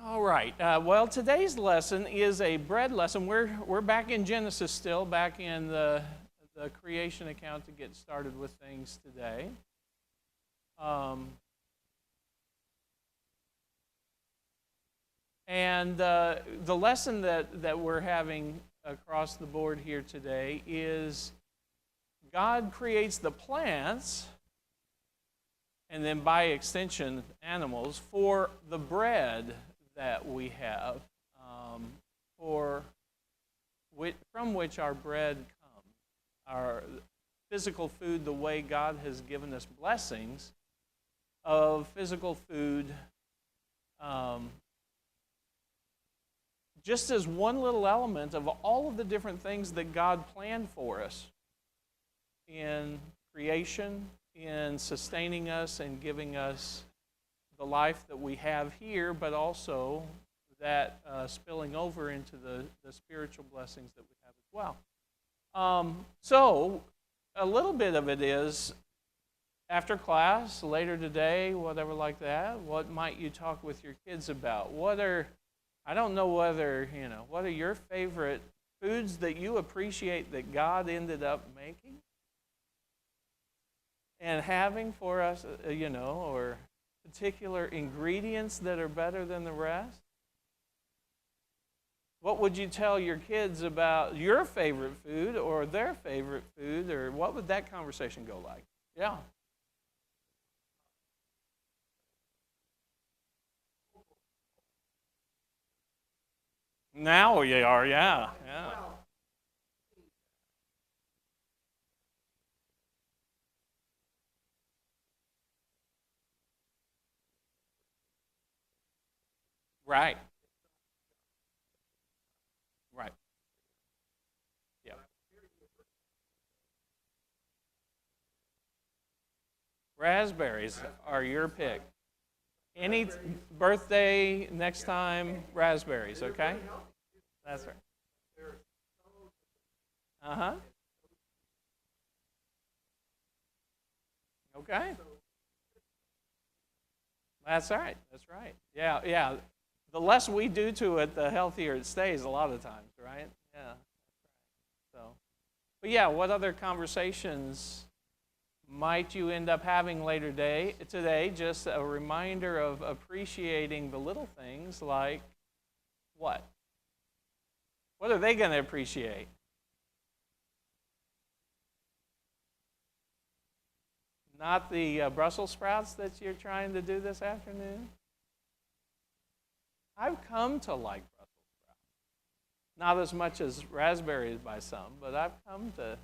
All right. Well, today's lesson is a bread lesson. We're back in Genesis still, back in the creation account to get started with things today. And the lesson that we're having across the board here today is God creates the plants, and then by extension animals, for the bread that we have, from which our bread comes. Our physical food, the way God has given us blessings of physical food, just as one little element of all of the different things that God planned for us in creation, in sustaining us and giving us the life that we have here, but also that spilling over into the spiritual blessings that we have as well. So a little bit of it is after class, later today, whatever like that, what might you talk with your kids about? I don't know whether, what are your favorite foods that you appreciate that God ended up making and having for us, or particular ingredients that are better than the rest? What would you tell your kids about your favorite food or their favorite food, or what would that conversation go like? Yeah. Now you are, yeah. Right. Right. Yeah. Raspberries are your pick. Any birthday, next time, raspberries, okay? That's right. Uh-huh. Okay. That's right. That's right. Yeah. The less we do to it, the healthier it stays a lot of times, right? Yeah. So, but yeah, what other conversations might you end up having later today? Just a reminder of appreciating the little things like what? What are they going to appreciate? Not the Brussels sprouts that you're trying to do this afternoon? I've come to like Brussels sprouts. Not as much as raspberries by some, but I've come to.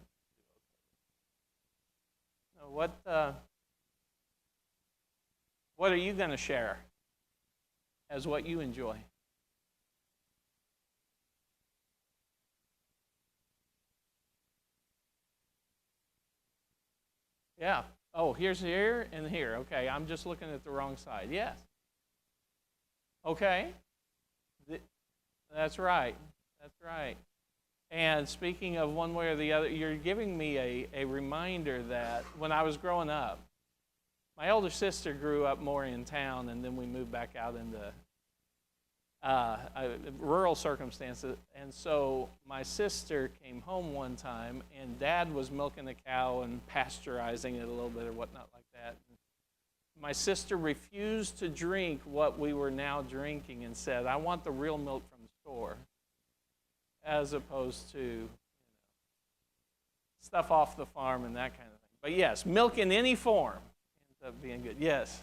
What are you going to share as what you enjoy? Yeah. Oh, here's here and here. Okay, I'm just looking at the wrong side. Yes. Okay. That's right. That's right. And speaking of one way or the other, you're giving me a reminder that when I was growing up, my older sister grew up more in town, and then we moved back out into rural circumstances. And so my sister came home one time, and Dad was milking a cow and pasteurizing it a little bit or whatnot like that. My sister refused to drink what we were now drinking and said, I want the real milk from the store, as opposed to stuff off the farm and that kind of thing. But yes, milk in any form ends up being good. Yes.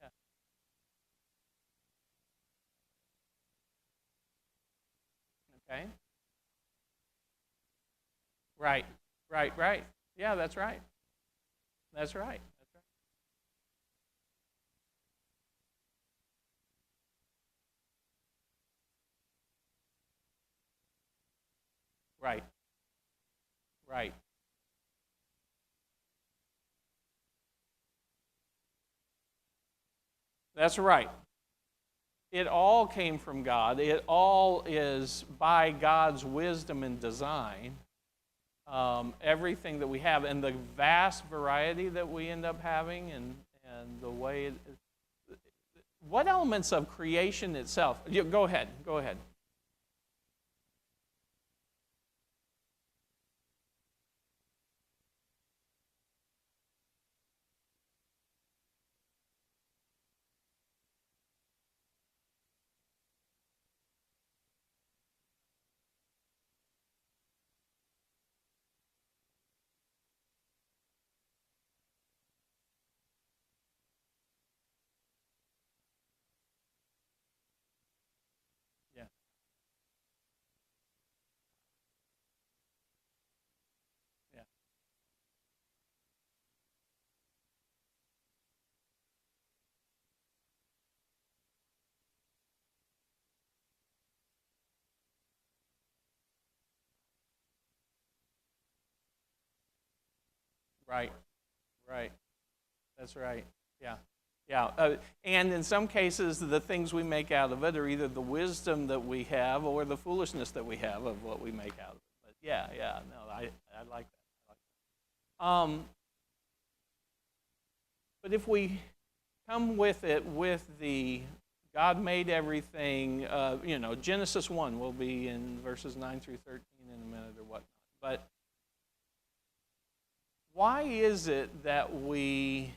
Yeah. Okay. Right. Right. Yeah, that's right. That's right. Right. Right. That's right. It all came from God. It all is by God's wisdom and design. Everything that we have and the vast variety that we end up having and the way what elements of creation itself? Go ahead. Go ahead. Yeah. Yeah. Right. Right. That's right. Yeah. Yeah. And in some cases, the things we make out of it are either the wisdom that we have or the foolishness that we have of what we make out of it. But yeah, yeah. No, I like that. But if we come with it with the God made everything, Genesis 1 will be in verses 9 through 13 in a minute or whatnot. But why is it that we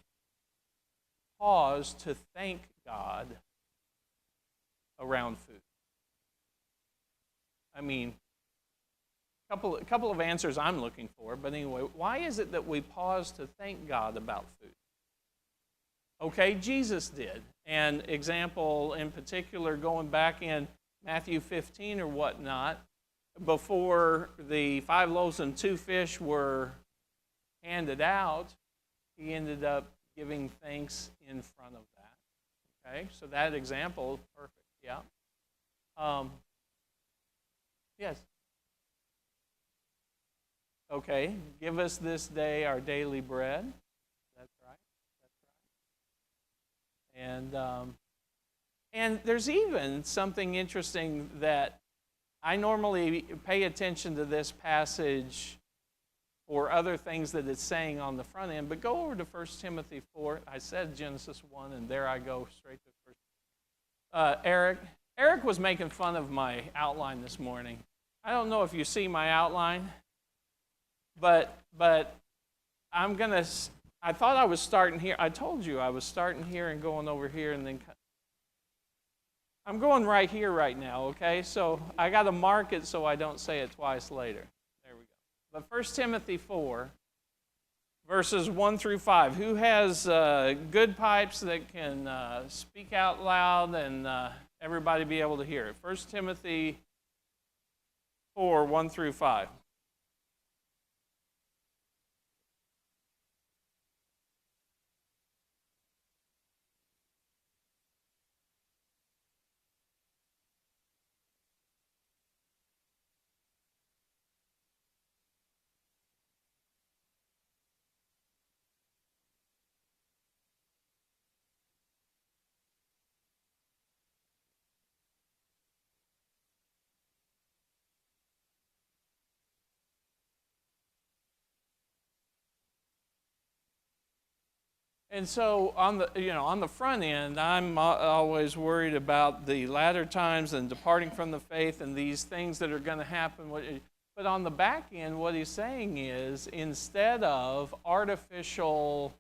pause to thank God around food? I mean, a couple of answers I'm looking for, but anyway, why is it that we pause to thank God about food? Okay, Jesus did. An example in particular, going back in Matthew 15 or whatnot, before the 5 loaves and 2 fish were handed out, he ended up giving thanks in front of that. Okay, so that example is perfect. Yeah. Yes. Okay, give us this day our daily bread. That's right. That's right. And there's even something interesting that I normally pay attention to this passage or other things that it's saying on the front end, but go over to 1 Timothy 4. I said Genesis 1, and there I go straight to 1. Eric was making fun of my outline this morning. I don't know if you see my outline, but I thought I was starting here. I told you I was starting here and going over here, and then I'm going right here right now, okay? So I got to mark it so I don't say it twice later. There we go. But 1 Timothy 4, verses 1 through 5. Who has good pipes that can speak out loud and everybody be able to hear it? 1 Timothy 4, 1 through 5. And so on the front end, I'm always worried about the latter times and departing from the faith and these things that are going to happen. But on the back end, what he's saying is, instead of artificial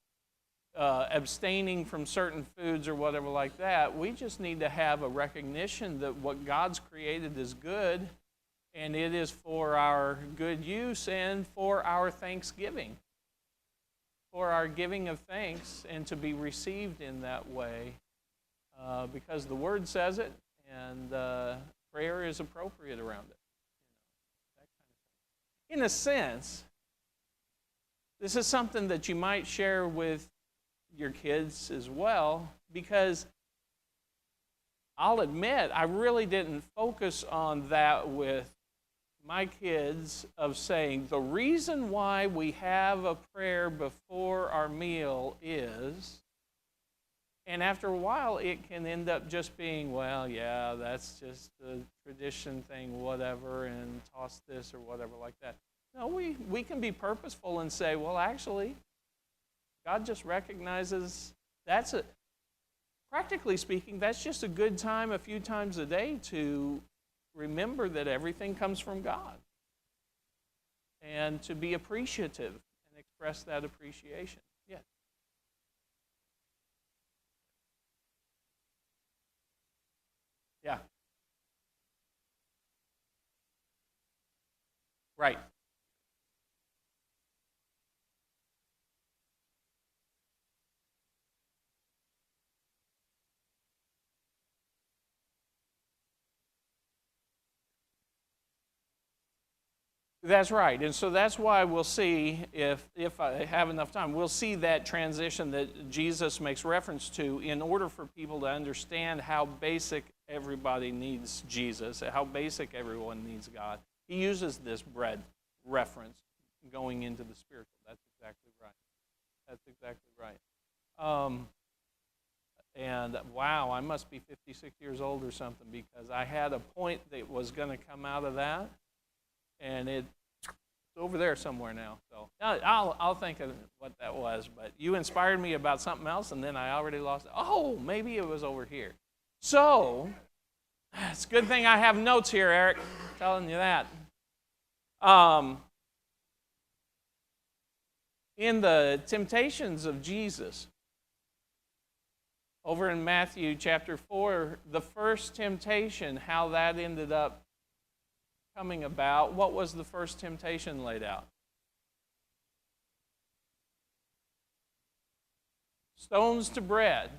abstaining from certain foods or whatever like that, we just need to have a recognition that what God's created is good, and it is for our good use and for our thanksgiving, for our giving of thanks, and to be received in that way, because the Word says it, and prayer is appropriate around it. That kind of thing. In a sense, this is something that you might share with your kids as well, because I'll admit I really didn't focus on that with my kids, of saying the reason why we have a prayer before our meal is, and after a while it can end up just being, well, yeah, that's just a tradition thing, whatever, and toss this or whatever like that. No, we can be purposeful and say, well, actually, God just recognizes practically speaking, that's just a good time a few times a day to remember that everything comes from God and to be appreciative and express that appreciation. Yeah. Yeah. Right. That's right. And so that's why we'll see, if I have enough time, we'll see that transition that Jesus makes reference to in order for people to understand how basic everybody needs Jesus, how basic everyone needs God. He uses this bread reference going into the spiritual. That's exactly right. That's exactly right. Um, and wow, I must be 56 years old or something, because I had a point that was going to come out of that, and it's over there somewhere now. So I'll think of what that was. But you inspired me about something else, and then I already lost it. Oh, maybe it was over here. So it's a good thing I have notes here, Eric. I'm telling you that. In the temptations of Jesus, over in Matthew chapter 4, the first temptation, how that ended up coming about, what was the first temptation laid out? Stones to bread.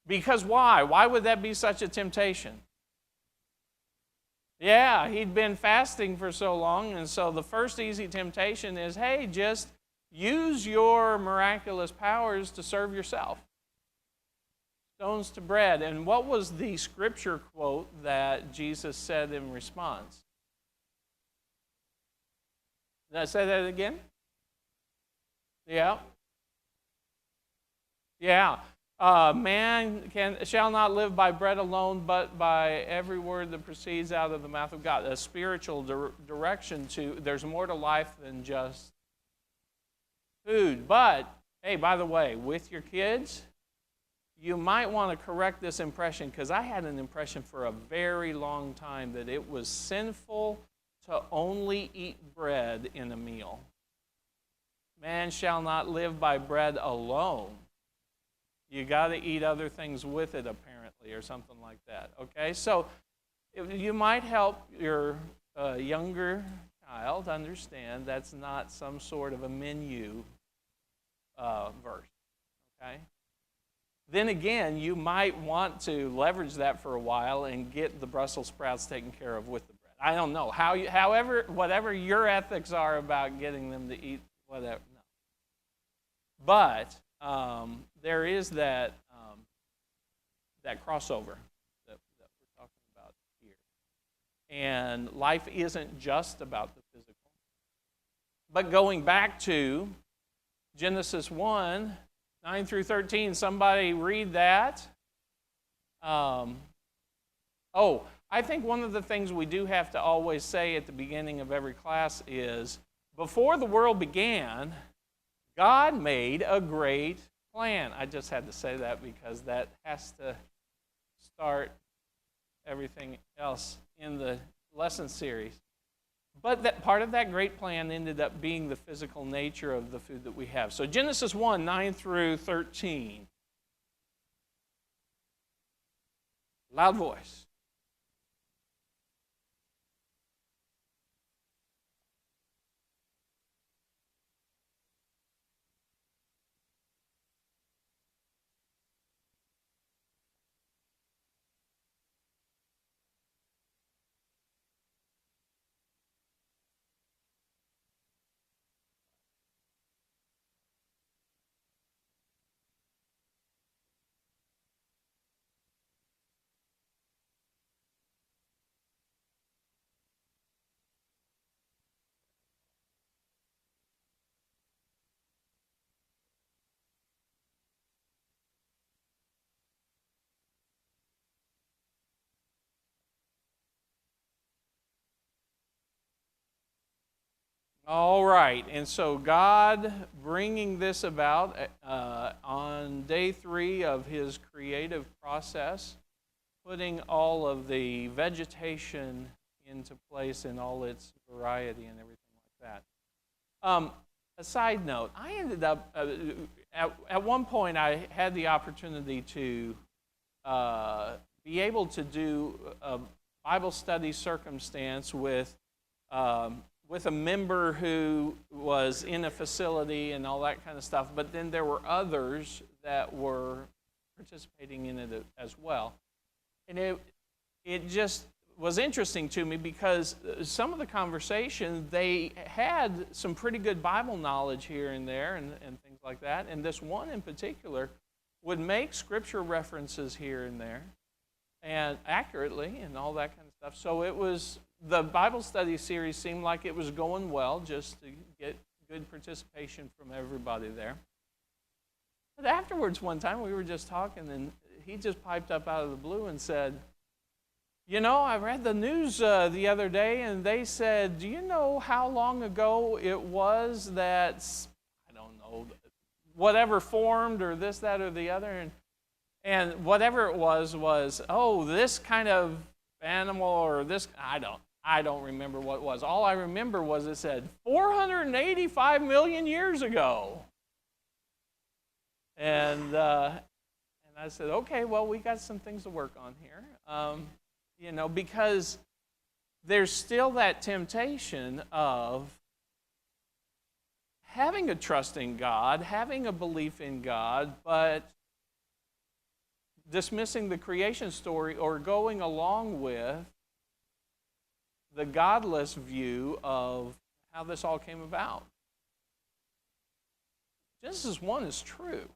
Because why? Why would that be such a temptation? Yeah, he'd been fasting for so long, and so the first easy temptation is, hey, just use your miraculous powers to serve yourself. Stones to bread. And what was the scripture quote that Jesus said in response? Did I say that again? Yeah. Yeah. Man shall not live by bread alone, but by every word that proceeds out of the mouth of God. A spiritual direction to, there's more to life than just food. But, hey, by the way, with your kids, you might want to correct this impression, because I had an impression for a very long time that it was sinful to only eat bread in a meal. Man shall not live by bread alone. You got to eat other things with it, apparently, or something like that. Okay, so you might help your younger child understand that's not some sort of a menu verse. Okay. Then again, you might want to leverage that for a while and get the Brussels sprouts taken care of with the bread. I don't know. Whatever your ethics are about getting them to eat whatever. No. But there is that crossover that we're talking about here. And life isn't just about the physical. But going back to Genesis 1, 9 through 13, somebody read that. I think one of the things we do have to always say at the beginning of every class is, before the world began, God made a great plan. I just had to say that because that has to start everything else in the lesson series. But that part of that great plan ended up being the physical nature of the food that we have. So Genesis 1, 9 through 13. Loud voice. All right, and so God bringing this about on day 3 of his creative process, putting all of the vegetation into place in all its variety and everything like that. A side note, I ended up, at one point I had the opportunity to be able to do a Bible study circumstance with a member who was in a facility and all that kind of stuff, but then there were others that were participating in it as well. And it just was interesting to me because some of the conversation, they had some pretty good Bible knowledge here and there and things like that, and this one in particular would make scripture references here and there and accurately and all that kind of stuff. So it was, the Bible study series seemed like it was going well, just to get good participation from everybody there. But afterwards, one time, we were just talking, and he just piped up out of the blue and said, "You know, I read the news the other day, and they said, do you know how long ago it was that, I don't know, whatever formed, or this, that, or the other, and whatever it was, oh, this kind of animal, or this, I don't remember what it was. All I remember was it said 485 million years ago." And I said, okay, well, we got some things to work on here. Because there's still that temptation of having a trust in God, having a belief in God, but dismissing the creation story or going along with the godless view of how this all came about. Genesis 1 is true.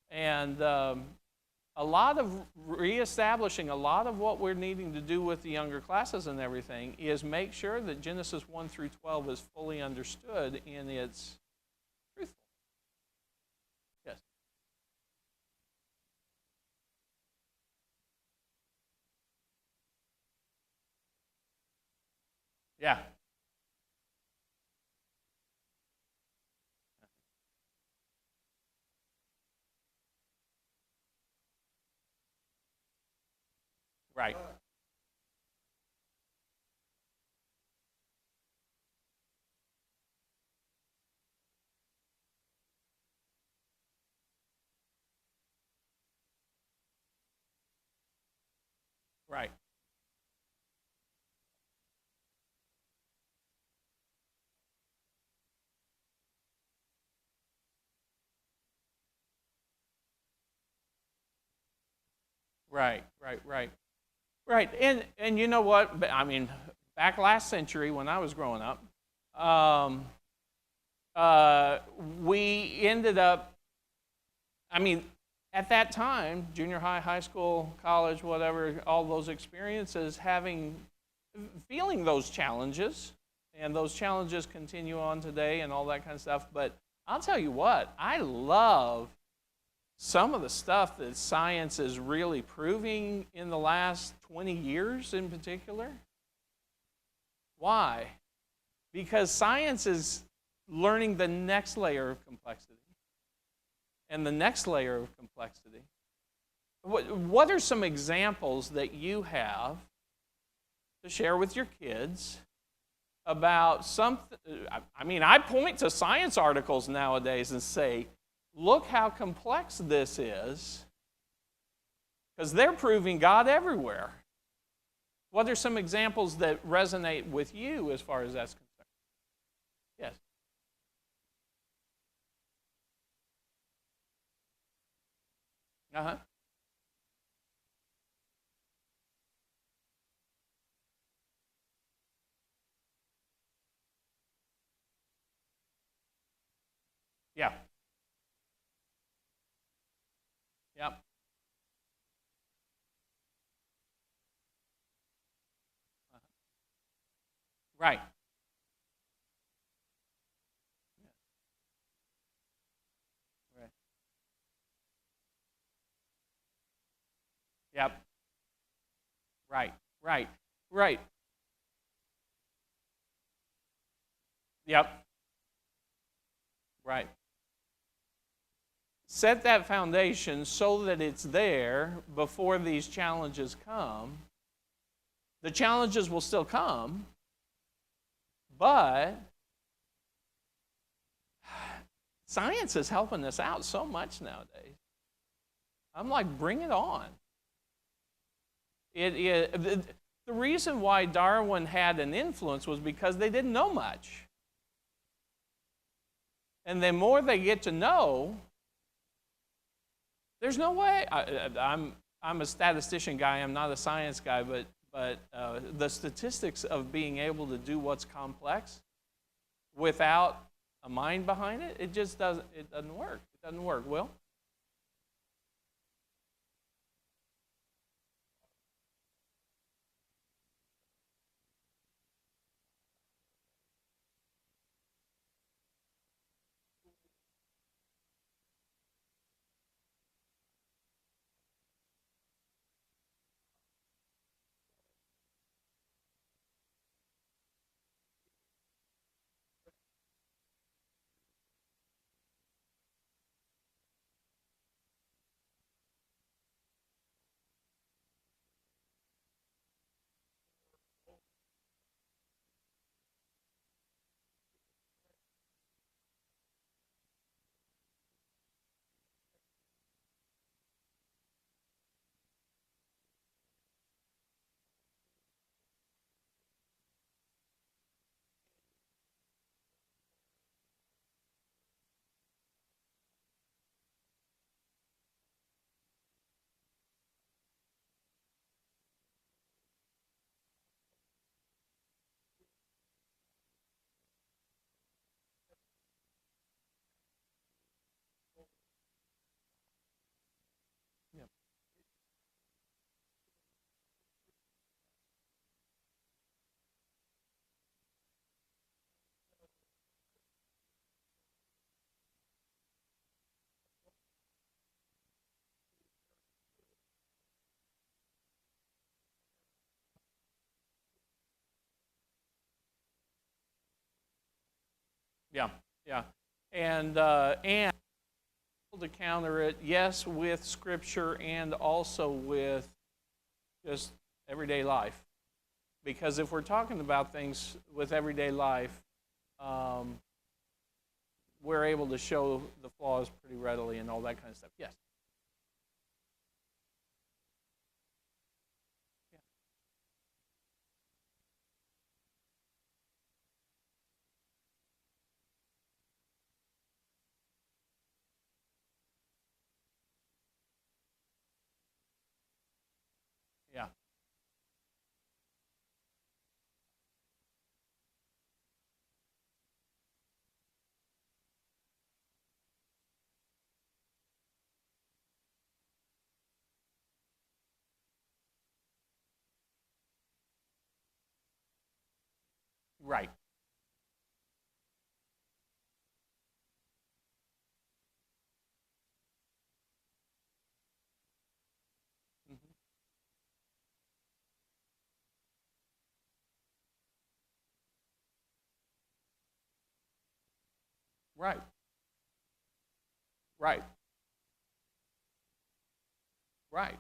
And a lot of reestablishing, a lot of what we're needing to do with the younger classes and everything is make sure that Genesis 1 through 12 is fully understood in its truthfulness. Yes? Yeah. Right. Right. Right. Right. Right. Right. And you know what? I mean, back last century when I was growing up, um, we ended up, I mean, at that time, junior high, high school, college, whatever, all those experiences, feeling those challenges, and those challenges continue on today and all that kind of stuff. But I'll tell you what, I love some of the stuff that science is really proving in the last 20 years in particular. Why? Because science is learning the next layer of complexity and the next layer of complexity. What are some examples that you have to share with your kids about something? I mean, I point to science articles nowadays and say, look how complex this is, because they're proving God everywhere. What are some examples that resonate with you as far as that's concerned? Yes. Uh-huh. Yeah. Yep. Right. Right. Yep. Right. Right. Right. Yep. Right. Set that foundation so that it's there before these challenges come. The challenges will still come, but science is helping us out so much nowadays. I'm like, bring it on. The reason why Darwin had an influence was because they didn't know much. And the more they get to know, there's no way. I'm a statistician guy. I'm not a science guy, but the statistics of being able to do what's complex without a mind behind it, it just doesn't. It doesn't work. It doesn't work. Will? Yeah. Yeah. Yeah. And to counter it, yes, with Scripture and also with just everyday life. Because if we're talking about things with everyday life, um, we're able to show the flaws pretty readily and all that kind of stuff. Yes. Yeah. Right. Mm-hmm. Right. Right. Right.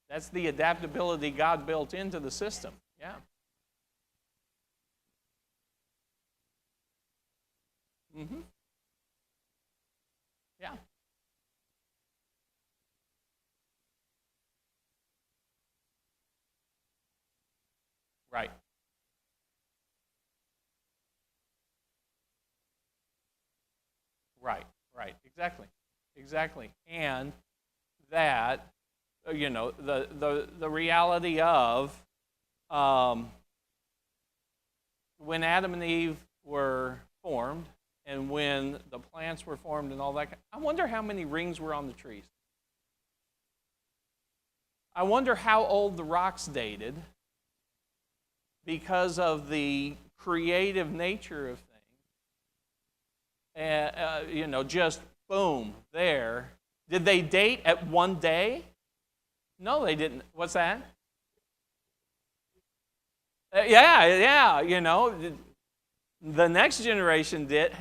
That's the adaptability God built into the system. Yeah. Mm-hmm. Yeah. Right. Right. Right. Exactly. Exactly. And that, the reality of um, when Adam and Eve were formed and when the plants were formed and all that, I wonder how many rings were on the trees. I wonder how old the rocks dated because of the creative nature of things. And, just boom, there. Did they date at one day? No, they didn't. What's that? Yeah, the next generation did.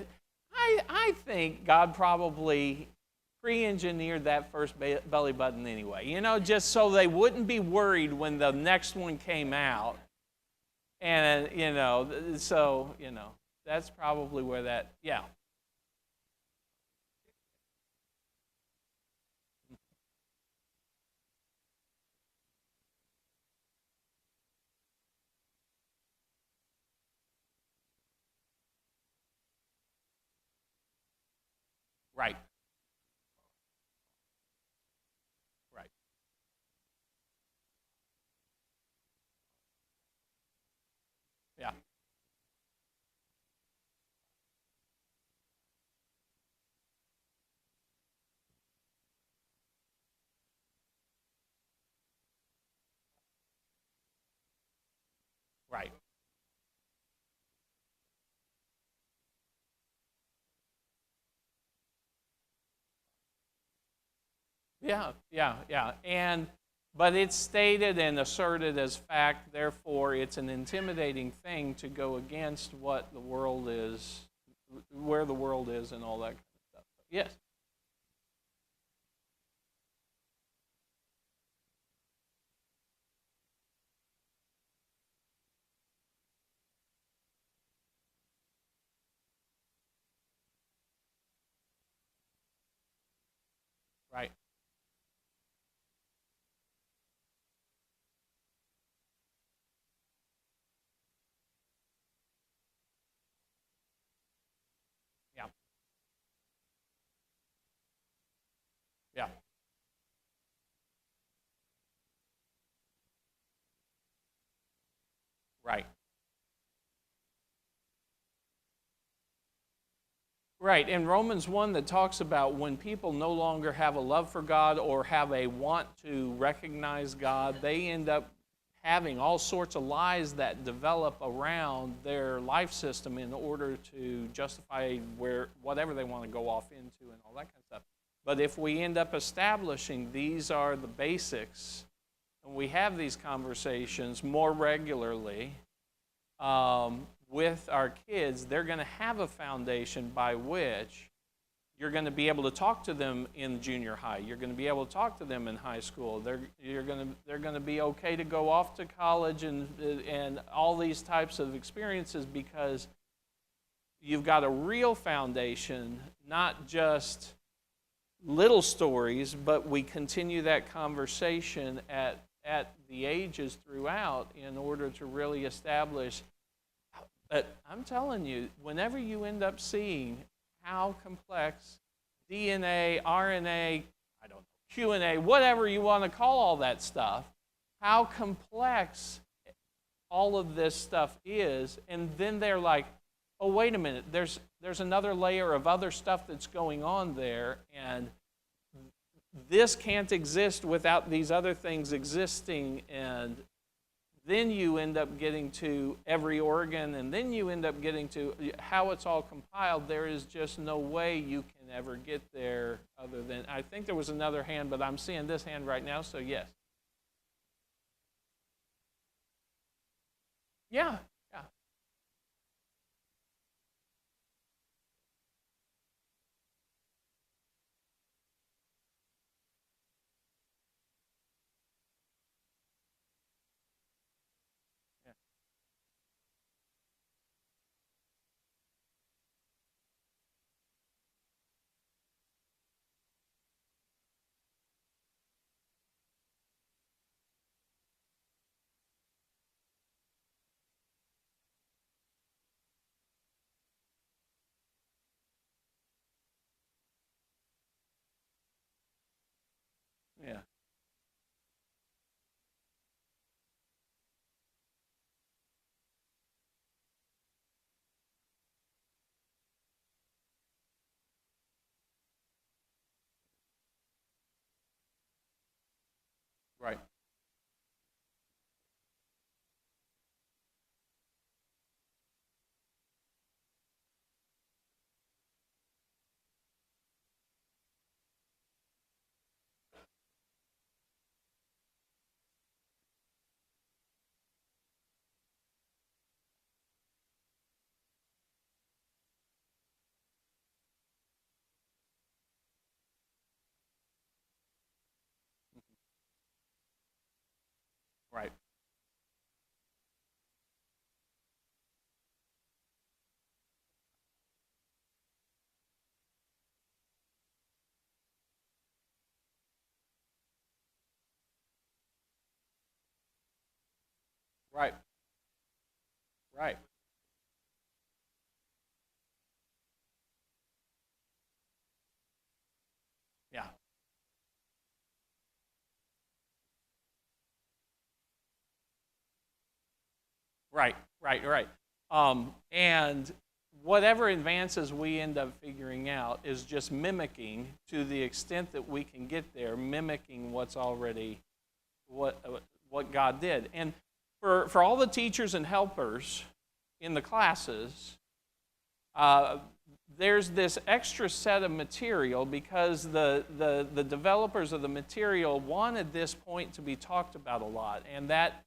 I think God probably pre-engineered that first belly button anyway, just so they wouldn't be worried when the next one came out. And, so, that's probably where that, yeah. Right, right, yeah, right. Yeah. But it's stated and asserted as fact, therefore it's an intimidating thing to go against what the world is, where the world is and all that kind of stuff. Yes, right. Yeah, yeah, right. Right, in Romans 1 that talks about when people no longer have a love for God or have a want to recognize God, they end up having all sorts of lies that develop around their life system in order to justify whatever they want to go off into and all that kind of stuff. But if we end up establishing these are the basics and we have these conversations more regularly, with our kids, they're going to have a foundation by which you're going to be able to talk to them in junior high. You're going to be able to talk to them in high school. They're going to be okay to go off to college and all these types of experiences because you've got a real foundation, not just little stories, but we continue that conversation at the ages throughout in order to really establish. I'm telling you, whenever you end up seeing how complex DNA, RNA, I don't know, QNA, whatever you want to call all that stuff, how complex all of this stuff is, and then they're like, oh, wait a minute, there's another layer of other stuff that's going on there, and this can't exist without these other things existing, and then you end up getting to every organ, and then you end up getting to how it's all compiled. There is just no way you can ever get there other than, I think there was another hand, but I'm seeing this hand right now, so yes. Yeah, yeah, yeah. Right. Right. Right. Yeah. Right. Right. Right. And whatever advances we end up figuring out is just mimicking, to the extent that we can get there, mimicking what's already what what God did. And for all the teachers and helpers in the classes, uh, there's this extra set of material because the developers of the material wanted this point to be talked about a lot. And that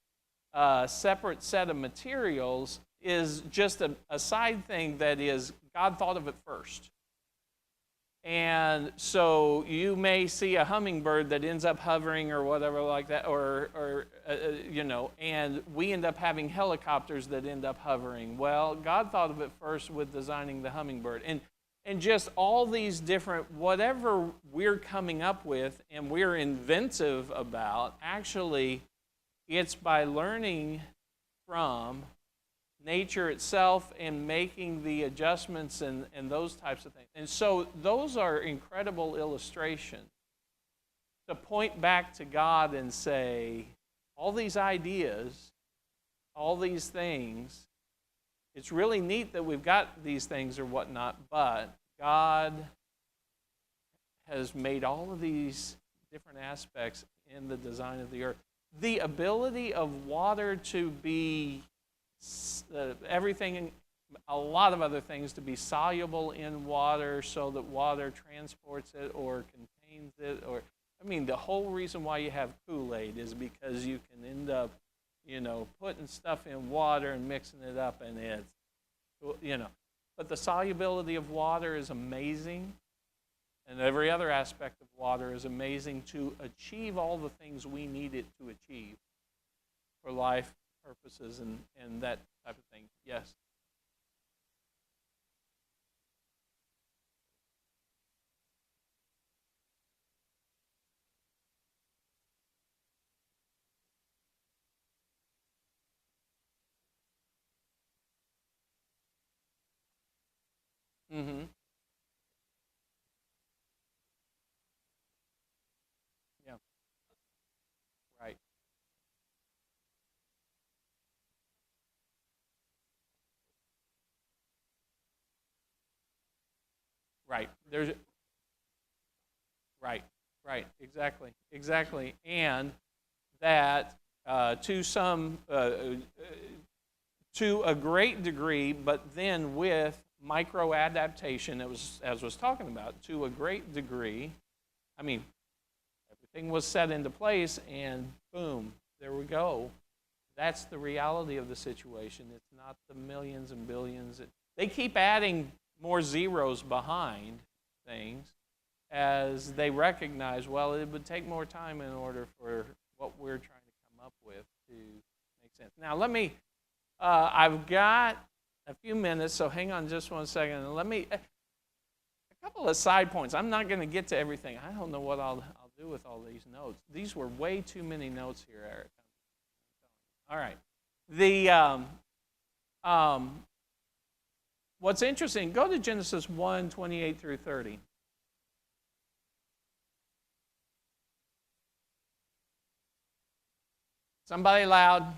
separate set of materials is just a side thing that is, God thought of it first. And so you may see a hummingbird that ends up hovering or whatever like that, and we end up having helicopters that end up hovering. Well, God thought of it first with designing the hummingbird. And just all these different, whatever we're coming up with and we're inventive about, actually, it's by learning from nature itself and making the adjustments and those types of things. And so those are incredible illustrations to point back to God and say, all these ideas, all these things, it's really neat that we've got these things or whatnot, but God has made all of these different aspects in the design of the earth. The ability of water to be everything, a lot of other things, to be soluble in water so that water transports it or contains it. Or, I mean, the whole reason why you have Kool-Aid is because you can end up, putting stuff in water and mixing it up, and it's, But the solubility of water is amazing, and every other aspect of water is amazing to achieve all the things we need it to achieve for life purposes and that type of thing. Yes. Mm-hmm. Yeah. Right. Right. There's right. Right. Exactly. Exactly. And that to a great degree, but then with micro adaptation, as was talking about, to a great degree. I mean, everything was set into place, and boom, there we go. That's the reality of the situation. It's not the millions and billions. They keep adding more zeros behind things as they recognize, well, it would take more time in order for what we're trying to come up with to make sense. Now, I've got a few minutes, so hang on just one second. And a couple of side points. I'm not going to get to everything. I don't know what I'll do with all these notes. These were way too many notes here, Eric. All right. What's interesting, go to Genesis 1:28 through 30. Somebody loud.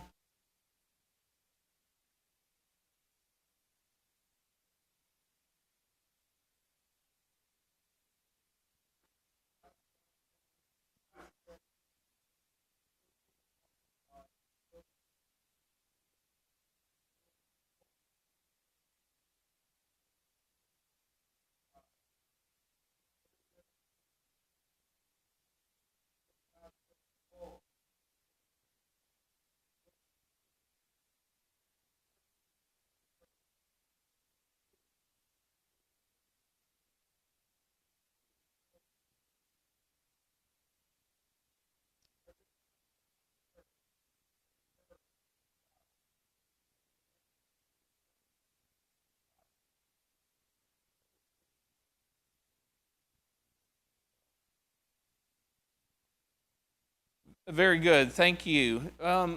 Very good. Thank you.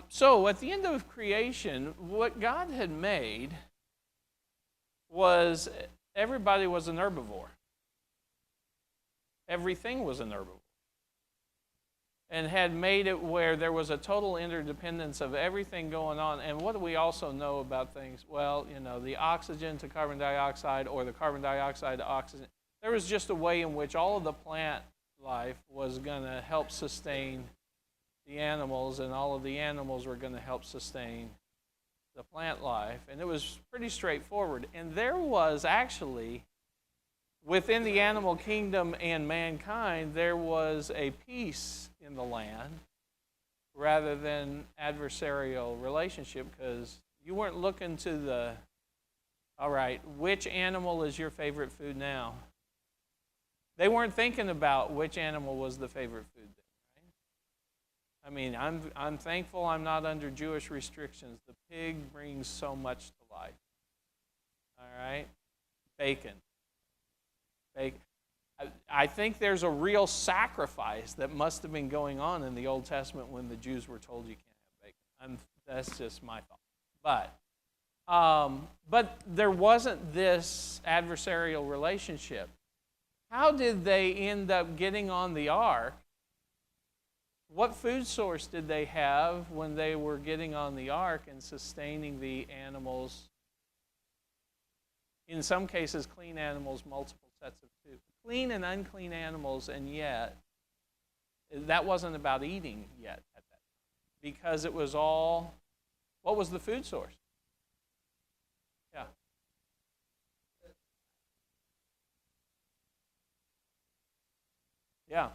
So at the end of creation, what God had made was everybody was an herbivore. Everything was an herbivore. And had made it where there was a total interdependence of everything going on. And what do we also know about things? Well, the oxygen to carbon dioxide, or the carbon dioxide to oxygen. There was just a way in which all of the plant life was going to help sustain the animals, and all of the animals were going to help sustain the plant life. And it was pretty straightforward. And there was actually, within the animal kingdom and mankind, there was a peace in the land rather than adversarial relationship, because you weren't looking to all right, which animal is your favorite food now? They weren't thinking about which animal was the favorite food then, right? I mean, I'm thankful I'm not under Jewish restrictions. The pig brings so much to life. All right? Bacon. I think there's a real sacrifice that must have been going on in the Old Testament when the Jews were told you can't have bacon. That's just my thought. But there wasn't this adversarial relationship. How did they end up getting on the ark? What food source did they have when they were getting on the ark and sustaining the animals? In some cases, clean animals, multiple sets of two. Clean and unclean animals, and yet that wasn't about eating yet at that time, because it was all, what was the food source? Yeah. Yeah.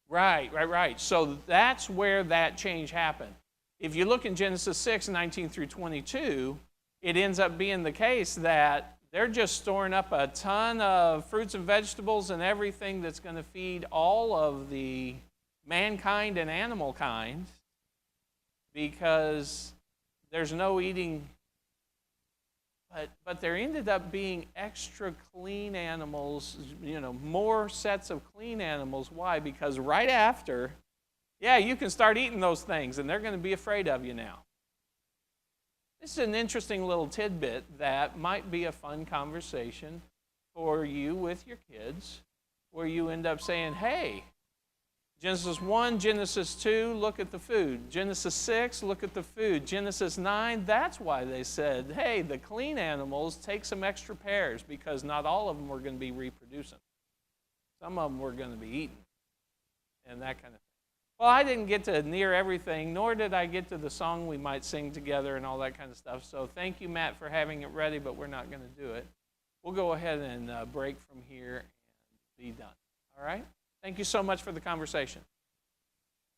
Right. So that's where that change happened. If you look in Genesis 6, 19 through 22, it ends up being the case that they're just storing up a ton of fruits and vegetables and everything that's going to feed all of the mankind and animal kind, because there's no eating. But there ended up being extra clean animals, more sets of clean animals. Why? Because right after, you can start eating those things, and they're going to be afraid of you now. This is an interesting little tidbit that might be a fun conversation for you with your kids, where you end up saying, hey, Genesis 1, Genesis 2, look at the food. Genesis 6, look at the food. Genesis 9, that's why they said, hey, the clean animals, take some extra pairs, because not all of them were going to be reproducing. Some of them were going to be eaten, and that kind of thing. Well, I didn't get to near everything, nor did I get to the song we might sing together and all that kind of stuff. So thank you, Matt, for having it ready, but we're not going to do it. We'll go ahead and break from here and be done. All right? Thank you so much for the conversation.